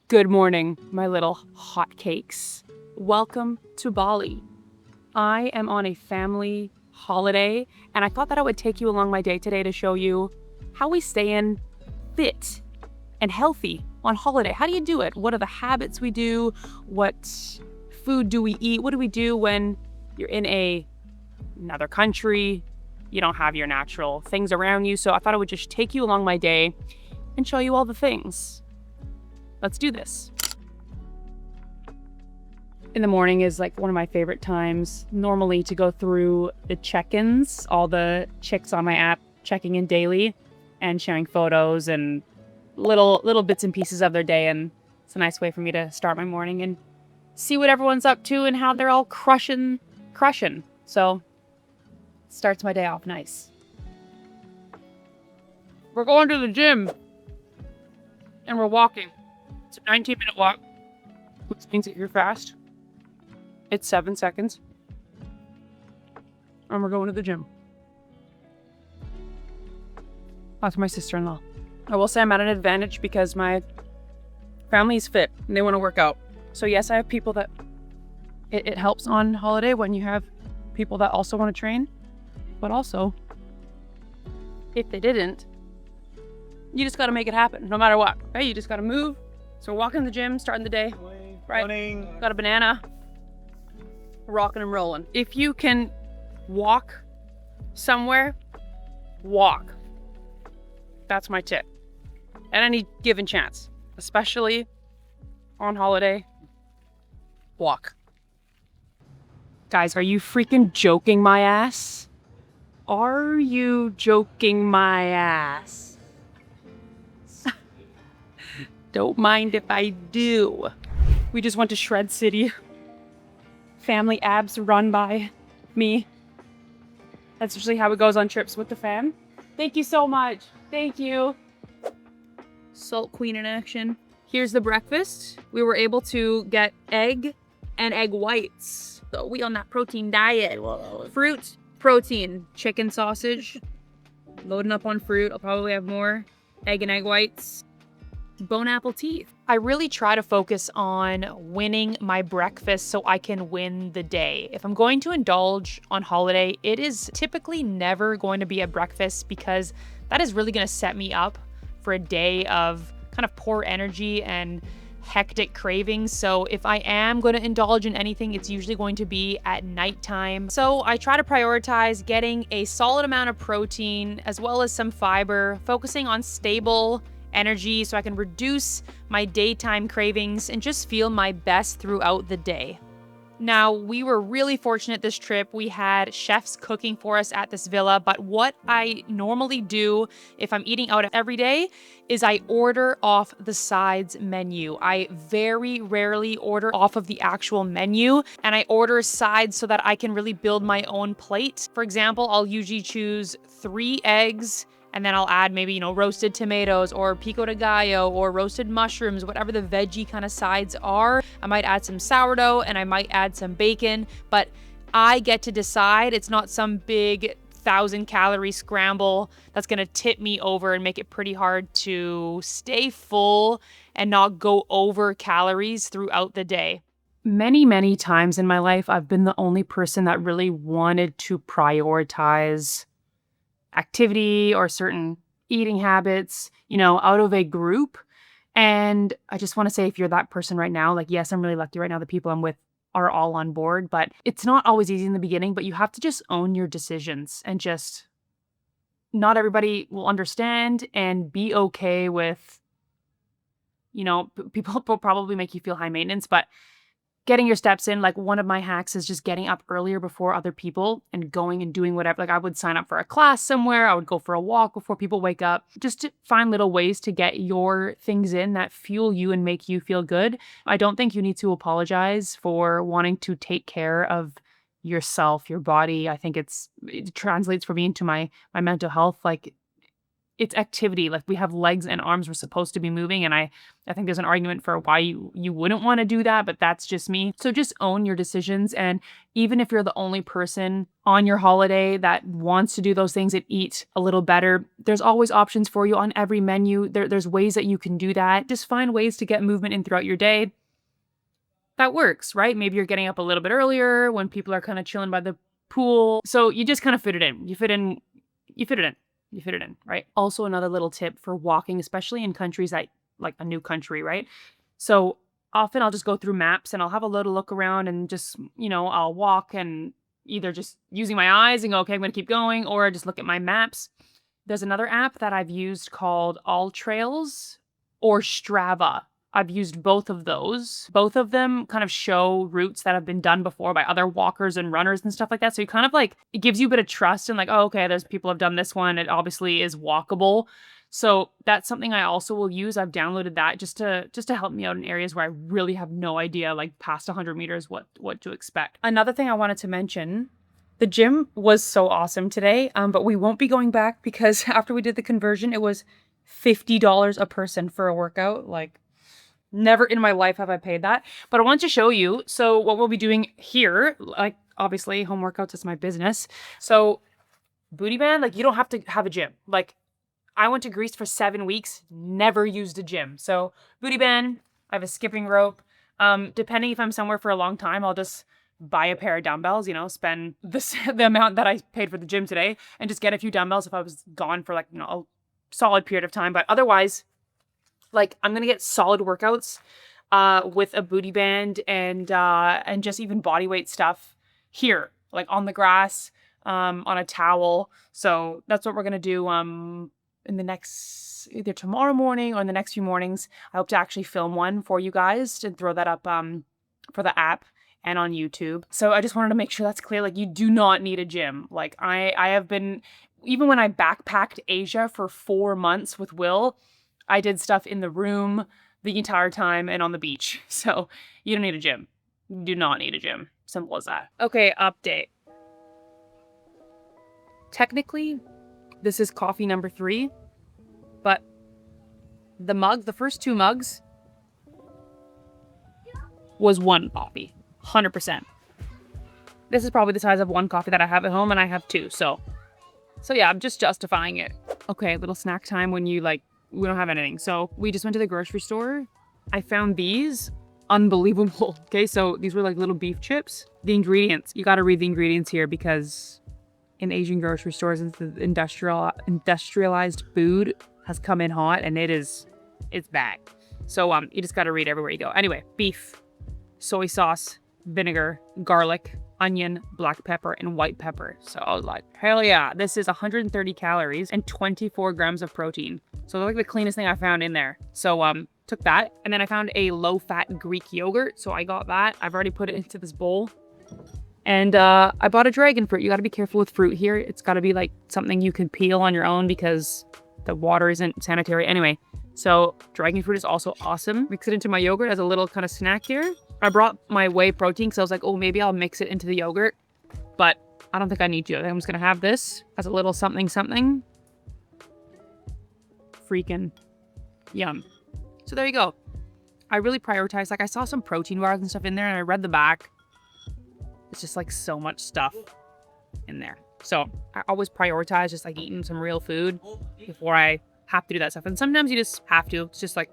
Good morning, my little hotcakes. Welcome to Bali. I am on a family holiday, and I thought that I would take you along my day today to show you how we stay in fit and healthy on holiday. How do you do it? What are the habits we do? What food do we eat? What do we do when you're in another country? You don't have your natural things around you. So I thought I would just take you along my day and show you all the things. Let's do this. In the morning is like one of my favorite times normally to go through the check-ins, all the chicks on my app checking in daily and sharing photos and little bits and pieces of their day. And it's a nice way for me to start my morning and see what everyone's up to and how they're all crushing. So it starts my day off nice. We're going to the gym and we're walking. It's a 19-minute walk, which means that you're fast. It's 7 seconds. And we're going to the gym. That's my sister-in-law. I will say I'm at an advantage because my family's fit and they want to work out. So yes, I have people that it helps on holiday when you have people that also want to train. But also, if they didn't, you just got to make it happen no matter what. Okay? You just got to move. So we're walking to the gym, starting the day. Right? Morning. Got a banana. Rocking and rolling. If you can walk somewhere, walk. That's my tip. At any given chance, especially on holiday, walk. Guys, are you freaking joking my ass? Are you joking my ass? Don't mind if I do. We just went to Shred City. Family abs run by me. That's usually how it goes on trips with the fam. Thank you so much. Thank you. Salt Queen in action. Here's the breakfast. We were able to get egg and egg whites. So we on that protein diet. Fruit, protein, chicken sausage. Loading up on fruit. I'll probably have more egg and egg whites. Bone apple teeth. I really try to focus on winning my breakfast so I can win the day. If I'm going to indulge on holiday, it is typically never going to be a breakfast because that is really going to set me up for a day of kind of poor energy and hectic cravings. So if I am going to indulge in anything, it's usually going to be at nighttime. So I try to prioritize getting a solid amount of protein as well as some fiber, focusing on stable energy so I can reduce my daytime cravings and just feel my best throughout the day. Now, we were really fortunate this trip. We had chefs cooking for us at this villa, but what I normally do if I'm eating out every day is I order off the sides menu. I very rarely order off of the actual menu, and I order sides so that I can really build my own plate. For example, I'll usually choose 3 eggs, and then I'll add maybe, roasted tomatoes or pico de gallo or roasted mushrooms, whatever the veggie kind of sides are. I might add some sourdough and I might add some bacon, but I get to decide. It's not some big 1,000-calorie scramble that's going to tip me over and make it pretty hard to stay full and not go over calories throughout the day. Many times in my life, I've been the only person that really wanted to prioritize activity or certain eating habits, out of a group. And I just want to say, if you're that person right now, yes, I'm really lucky right now. The people I'm with are all on board, but it's not always easy in the beginning, but you have to just own your decisions and just not everybody will understand and be okay with, people will probably make you feel high maintenance, but getting your steps in. One of my hacks is just getting up earlier before other people and going and doing whatever. I would sign up for a class somewhere. I would go for a walk before people wake up, just to find little ways to get your things in that fuel you and make you feel good. I don't think you need to apologize for wanting to take care of yourself, your body. I think it translates for me into my mental health. it's activity. Like we have legs and arms we're supposed to be moving. And I think there's an argument for why you wouldn't want to do that, but that's just me. So just own your decisions. And even if you're the only person on your holiday that wants to do those things and eat a little better, there's always options for you on every menu. There's ways that you can do that. Just find ways to get movement in throughout your day. That works, right? Maybe you're getting up a little bit earlier when people are kind of chilling by the pool. So you just kind of fit it in. You fit it in, right? Also, another little tip for walking, especially in countries that, like a new country, right? So often I'll just go through maps and I'll have a little look around and just, I'll walk and either just using my eyes and go, okay, I'm going to keep going, or just look at my maps. There's another app that I've used called All Trails or Strava. I've used both of those. Both of them kind of show routes that have been done before by other walkers and runners and stuff like that. So you kind of like, it gives you a bit of trust and like, oh, okay, there's people have done this one. It obviously is walkable. So that's something I also will use. I've downloaded that just to help me out in areas where I really have no idea, like past 100 meters, what to expect. Another thing I wanted to mention, the gym was so awesome today, but we won't be going back because after we did the conversion, it was $50 a person for a workout. Like, never in my life have I paid that. But I want to show you. So what we'll be doing here, like obviously home workouts is my business. So booty band, like you don't have to have a gym. Like I went to Greece for 7 weeks, never used a gym. So booty band, I have a skipping rope. Depending if I'm somewhere for a long time, I'll just buy a pair of dumbbells, spend the amount that I paid for the gym today and just get a few dumbbells if I was gone for like, a solid period of time. But otherwise, like I'm going to get solid workouts with a booty band and just even body weight stuff here, like on the grass, on a towel. So that's what we're going to do in the next, either tomorrow morning or in the next few mornings. I hope to actually film one for you guys to throw that up for the app and on YouTube. So I just wanted to make sure that's clear. Like you do not need a gym. Like I have been, even when I backpacked Asia for 4 months with Will, I did stuff in the room the entire time and on the beach. So you don't need a gym. You do not need a gym. Simple as that. Okay, update. Technically, this is coffee number 3, but the first 2 mugs was 1 coffee, 100%. This is probably the size of 1 coffee that I have at home, and I have 2. So yeah, I'm just justifying it. Okay, little snack time when you we don't have anything. So we just went to the grocery store. I found these unbelievable. Okay, so these were like little beef chips. The ingredients, you got to read the ingredients here because in Asian grocery stores, the industrialized food has come in hot and it's bad. So you just got to read everywhere you go. Anyway, beef, soy sauce, vinegar, garlic, onion, black pepper, and white pepper. So I was like, hell yeah, this is 130 calories and 24 grams of protein. So they're like the cleanest thing I found in there. So took that, and then I found a low-fat Greek yogurt. So I got that. I've already put it into this bowl. And I bought a dragon fruit. You got to be careful with fruit here. It's got to be like something you can peel on your own because the water isn't sanitary. Anyway, so dragon fruit is also awesome. Mix it into my yogurt as a little kind of snack here. I brought my whey protein because I was like, oh, maybe I'll mix it into the yogurt. But I don't think I need to. I'm just going to have this as a little something. Freaking yum. So there you go. I really prioritized, like I saw some protein bars and stuff in there and I read the back. It's just like so much stuff in there. So I always prioritize just like eating some real food before I have to do that stuff. And sometimes you just have to. It's just like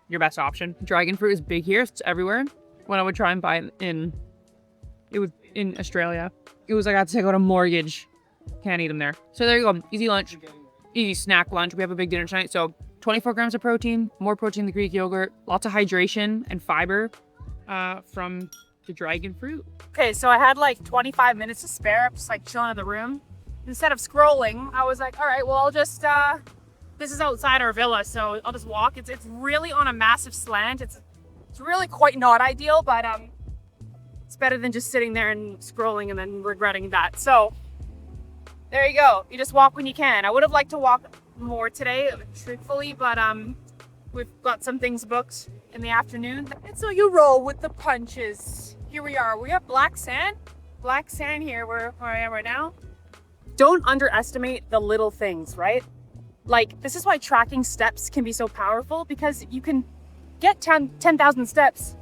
your best option. Dragon fruit is big here. It's everywhere. When I would try and buy it in Australia, it was like I had to take out a mortgage. Can't eat them there. So there you go. Easy lunch. Easy snack lunch. We have a big dinner tonight. So 24 grams of protein, more protein than Greek yogurt, lots of hydration and fiber from the dragon fruit. Okay, so I had like 25 minutes to spare. I'm just like chilling in the room. Instead of scrolling, I was like, all right, well, I'll just, this is outside our villa, so I'll just walk. It's really on a massive slant. It's really quite not ideal, but it's better than just sitting there and scrolling and then regretting that. So there you go. You just walk when you can. I would have liked to walk more today, truthfully, but we've got some things booked in the afternoon. And so you roll with the punches. Here we are. We have black sand here where I am right now. Don't underestimate the little things, right? Like, this is why tracking steps can be so powerful, because you can get 10,000 steps,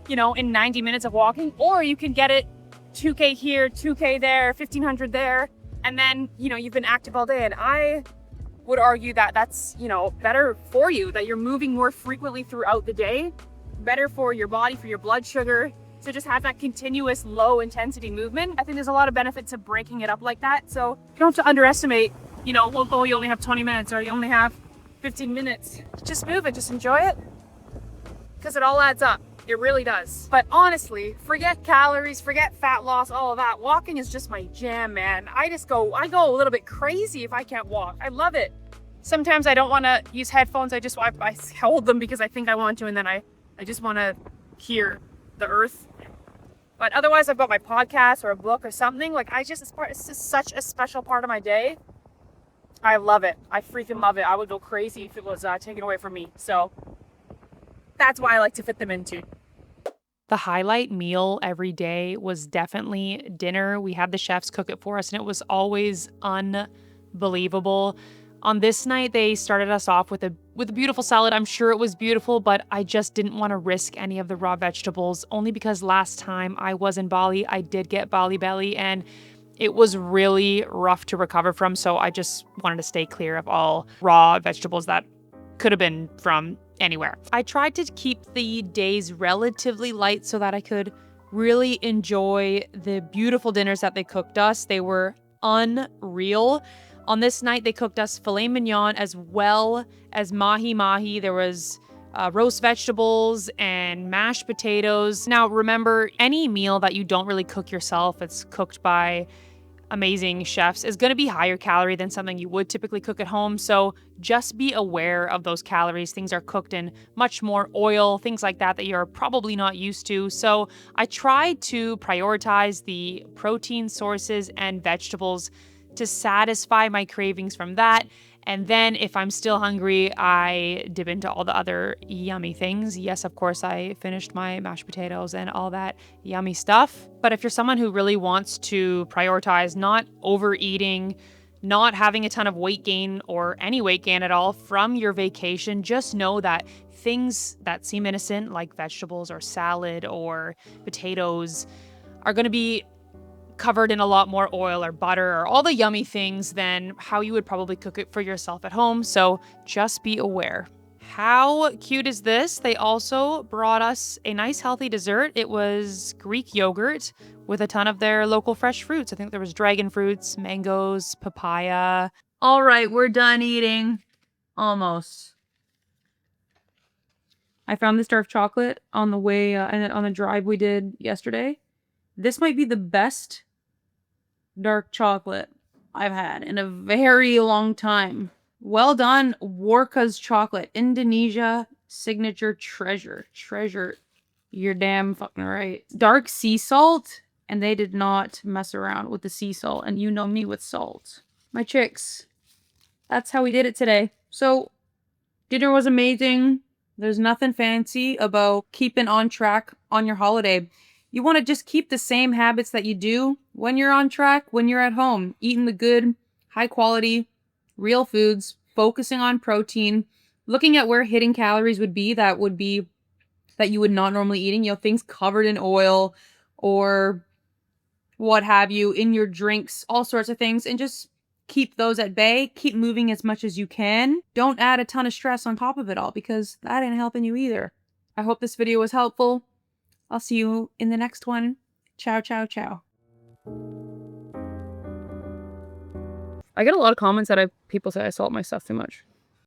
you know, in 90 minutes of walking, or you can get it 2K here, 2K there, 1,500 there, and then, you know, you've been active all day. And I would argue that that's, you know, better for you, that you're moving more frequently throughout the day, better for your body, for your blood sugar. So just have that continuous low intensity movement. I think there's a lot of benefit to breaking it up like that. So you don't have to underestimate, you know, well, you only have 20 minutes or you only have 15 minutes. Just move it, just enjoy it, because it all adds up. It really does. But honestly, forget calories, forget fat loss, all of that. Walking is just my jam, man. I go a little bit crazy if I can't walk. I love it. Sometimes I don't want to use headphones. I hold them because I think I want to, and then I just want to hear the earth. But otherwise, I've got my podcast or a book or something. Like, it's just such a special part of my day. I love it. I freaking love it. I would go crazy if it was taken away from me. So that's why I like to fit them in too. The highlight meal every day was definitely dinner. We had the chefs cook it for us, and it was always unbelievable. On this night, they started us off with a beautiful salad. I'm sure it was beautiful, but I just didn't want to risk any of the raw vegetables, only because last time I was in Bali, I did get Bali belly, and it was really rough to recover from. So I just wanted to stay clear of all raw vegetables that could have been from anywhere. I tried to keep the days relatively light so that I could really enjoy the beautiful dinners that they cooked us. They were unreal. On this night, they cooked us filet mignon as well as mahi-mahi. There was roast vegetables and mashed potatoes. Now, remember, any meal that you don't really cook yourself, it's cooked by amazing chefs, is going to be higher calorie than something you would typically cook at home. So just be aware of those calories. Things are cooked in much more oil, things like that you're probably not used to. So I tried to prioritize the protein sources and vegetables to satisfy my cravings from that. And then if I'm still hungry, I dip into all the other yummy things. Yes, of course, I finished my mashed potatoes and all that yummy stuff. But if you're someone who really wants to prioritize not overeating, not having a ton of weight gain or any weight gain at all from your vacation, just know that things that seem innocent, like vegetables or salad or potatoes, are going to be covered in a lot more oil or butter or all the yummy things than how you would probably cook it for yourself at home. So just be aware. How cute is this? They also brought us a nice healthy dessert. It was Greek yogurt with a ton of their local fresh fruits. I think there was dragon fruits, mangoes, papaya. All right, we're done eating. Almost. I found this dark chocolate on the way and on the drive we did yesterday. This might be the best dark chocolate I've had in a very long time. Well done, Warka's chocolate. Indonesia signature treasure. You're damn fucking right. Dark sea salt, and they did not mess around with the sea salt. And you know me with salt. My chicks, that's how we did it today. So dinner was amazing. There's nothing fancy about keeping on track on your holiday. You want to just keep the same habits that you do when you're on track, when you're at home, eating the good, high quality, real foods, focusing on protein, looking at where hidden calories would be that you would not normally eating, you know, things covered in oil or what have you in your drinks, all sorts of things, and just keep those at bay. Keep moving as much as you can. Don't add a ton of stress on top of it all, because that ain't helping you either. I hope this video was helpful. I'll see you in the next one. Ciao, ciao, ciao. I get a lot of comments that people say I salt my stuff too much.